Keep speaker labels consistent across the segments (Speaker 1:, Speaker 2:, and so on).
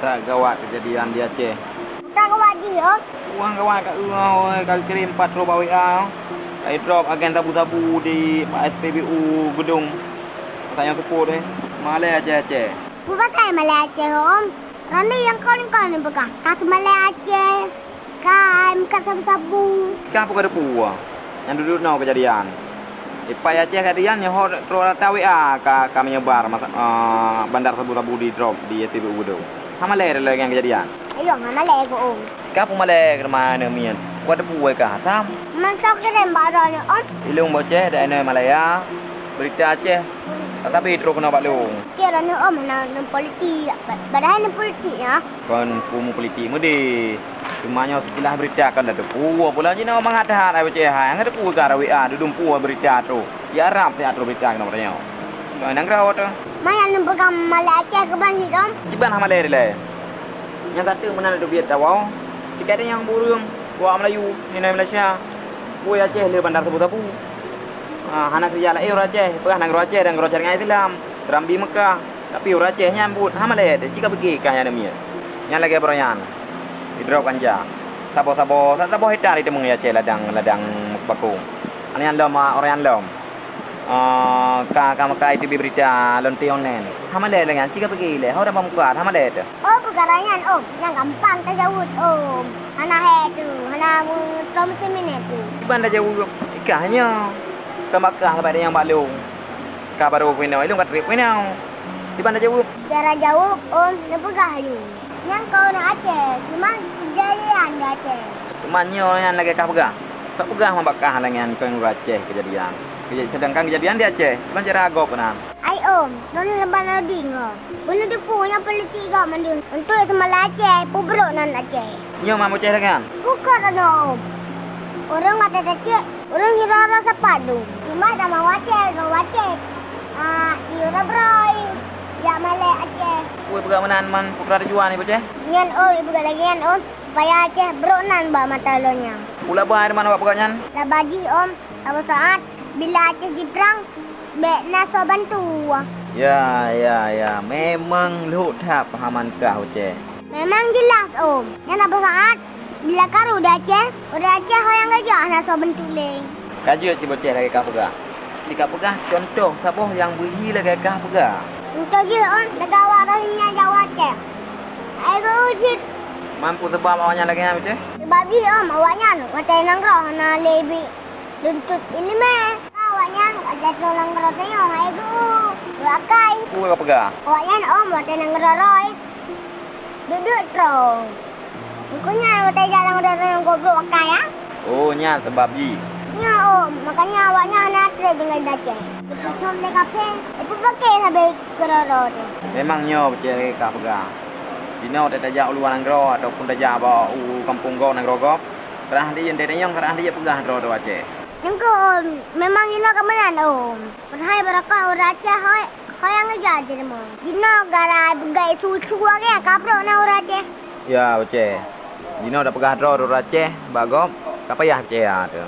Speaker 1: tak gawat kejadian di Aceh.
Speaker 2: Tak kawat dia.
Speaker 1: Uang gawat kat rumah kali kirim 4 roba WA. Saya drop agen tabu-tabu di SPBU gedung. Saya support Malay Aceh.
Speaker 2: Bukan saya Malay Aceh om. Rani yang kau ni bukan. Kata Malay Aceh. Kan kat sabu-sabu.
Speaker 1: Kah bukan ada puah. Yang duduk no kejadian. Ipai Aceh kejadian yang hot rata WA kami nyebar bandar sabu-sabu di drop di SPBU gedung. Malay ada yang kejadian.
Speaker 2: Ayo Malay ko om.
Speaker 1: Kah pun Malay ke mana mian. Kuat ada puah kah sam.
Speaker 2: Mantok kirim barang ni om.
Speaker 1: Ilung boceh ada ene Malaya. Berita Aceh. Tapi terus kena baklung.
Speaker 2: Kira ni om na politik. Padahal ni politik ya.
Speaker 1: Kon pumu politik mudi. Cumanya sekilas berita kan ada puah pula je nak mengatakan ai boceh hai. Ngada puah ka WA dudung puah berita tu. Ya Arab saya tu berita kena tanya. Kau nang grau tu.
Speaker 2: Maya ni bukan Malay Aceh ke bandit om.
Speaker 1: Jiban Malay le. Yang kata mana ada biat tawau. Jika ada yang burung buah Melayu, ni Malaysia. Buah Aceh le bandar sabu-sabu. Anak kerja lah orang Aceh, pernah nak Aceh dan Aceh dengan Islam, Rambi Mekah. Tapi orang Aceh nyambut, Malay, jika pergi kan yang namanya. Yang lagi peranyan, hidrop kanja. Sabo hitar itu mengenai Aceh ladang bakung. Ini yang lom orang yang lom. Kama itu berita lonti online. Malay dengan jika pergi le, orang pemukar Malay itu.
Speaker 2: Oh pegarangan om, yang gampang tajawud om. Anak itu, anak tom semine tu.
Speaker 1: Iban dah jauh, ikahnya. Kemakah kepada yang balung. Kah baru kuinau, ilung kat trip kuinau. Di mana jauh?
Speaker 2: Cara jauh om, dia pegah you. Yang kau nak Aceh, cuma kejadian di Aceh.
Speaker 1: Temannya yang lagi kah pegah. Tak pegah membakah dengan kau Aceh kejadian. Sedangkan kejadian di Aceh, bukan cara agak benar.
Speaker 2: Ai om, non leban lading oh. Boleh dipunya politik kau mandun. Untuk sama Aceh, pubruk nan Aceh.
Speaker 1: Nyo mau ceh kan?
Speaker 2: Bukan om. Orang kata Aceh, orang kira rasa padu. Cuma dah mau Aceh. Iura broy. Ya Malay Aceh.
Speaker 1: Kue pegak menan man pukra juan ni boceh.
Speaker 2: Ngan om, ibu kata ngan om. Supaya Aceh brok nan ba mata lonya.
Speaker 1: Pula bayar mana buat pegaknya?
Speaker 2: Dah bagi om, apa saat bila Aceh jiprang, bekna so bantu.
Speaker 1: Ya. Memang lu tak pahaman kah boceh.
Speaker 2: Memang jelas om. Yang apa saat bila karu dah Aceh, orang Aceh yang gajah nak so bantu leng.
Speaker 1: Kaji si boceh lagi kah pegak. Jika pegah contoh saboh yang beri lagi kah pegak.
Speaker 2: Untuk je om, negara rohnya Jawa Aceh. Ayo ujit.
Speaker 1: Mampu sebab awaknya lagi yang boceh?
Speaker 2: Sebab dia om, awaknya kata nang roh na lebih luntut ilmu. Awaknya ada tulang roh tengok ayo. Rakai.
Speaker 1: Kue kah pegak?
Speaker 2: Awaknya om kata nang roh. Duduk terus. Bukannya kata jalan roh yang goblok akai ya.
Speaker 1: Oh nya sebab ji.
Speaker 2: Ya om, makanya awaknya nak trade dengan Aceh. Lepas sampai kafe, itu pakai sampai keroro tu.
Speaker 1: Memangnya boceh lagi kah pegak. Dino tak tajak luar nanggro ataupun tajak bawa kampung go nanggro go. Kerah dia yang yang kerah dia pegah ro tu Aceh.
Speaker 2: Yang om, memang ina ke mana om? Perhai berakah orang Aceh hoi yang ngejar je demo. Dino gara begai susu ke kapro na orang Aceh.
Speaker 1: Ya boceh. Dino dah pegah ro Aceh bagop. Kapayah Aceh tu.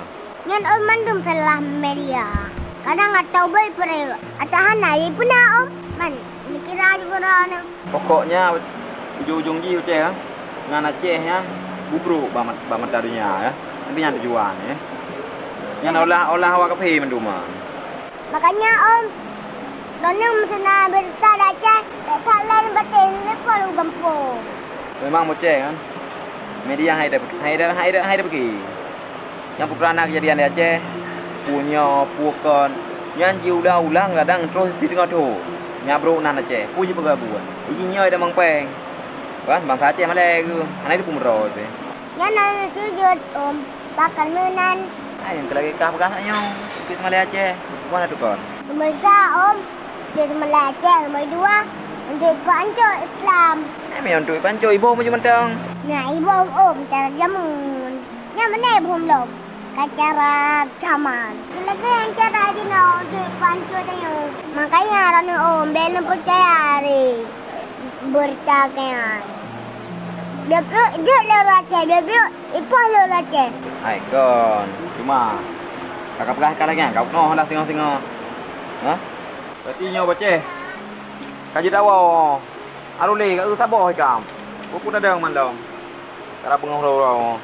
Speaker 2: Yang om mandum salah media. Kadang atau bel pere atahan ai puna om. Man, dikira juga na.
Speaker 1: Pokoknya ujung-ujung ji Aceh ya. Dengan Aceh ya. Bubruk bamat darunya ya. Nanti yang tujuan ya. Yang olah awak kafe menduma.
Speaker 2: Makanya om, donang mesena berita Aceh, tak lain batin lepol gampung.
Speaker 1: Memang boceh kan. Media hai dah pergi. Yang pukrana kejadian di Aceh punya pukan yang ulang kadang terus di tengah tu. Nyabro nan Aceh, puji pegabuan. Ijinya ada mangpeng. Kan bangsa Aceh Malay ke. Anak itu pumro tu.
Speaker 2: Yang nak sujud om, bakal menan.
Speaker 1: Yang lagi kah pegahnya. Kita Malay Aceh. Mana tu kon?
Speaker 2: Nomor om, jadi Malay Aceh. Nomor dua, untuk pancuk Islam.
Speaker 1: Memang untuk pancuk ibu macam mentang.
Speaker 2: Nah, ibu om cara jamun. Yang mana ibu om? Cara caman. Lagi yang cara dino untuk pancuk tanya. Makanya orang om belum percaya hari beritakan. Dia lewat Aceh, dia ipah lewat Aceh.
Speaker 1: Hai kon, cuma kakak pegah lagi kan? Kau noh dah tengok-tengok. Ha? Berarti nyo boceh. Kaji dawa. Arule kat sabah ikam. Gua pun ada yang mandang. Cara pengaruh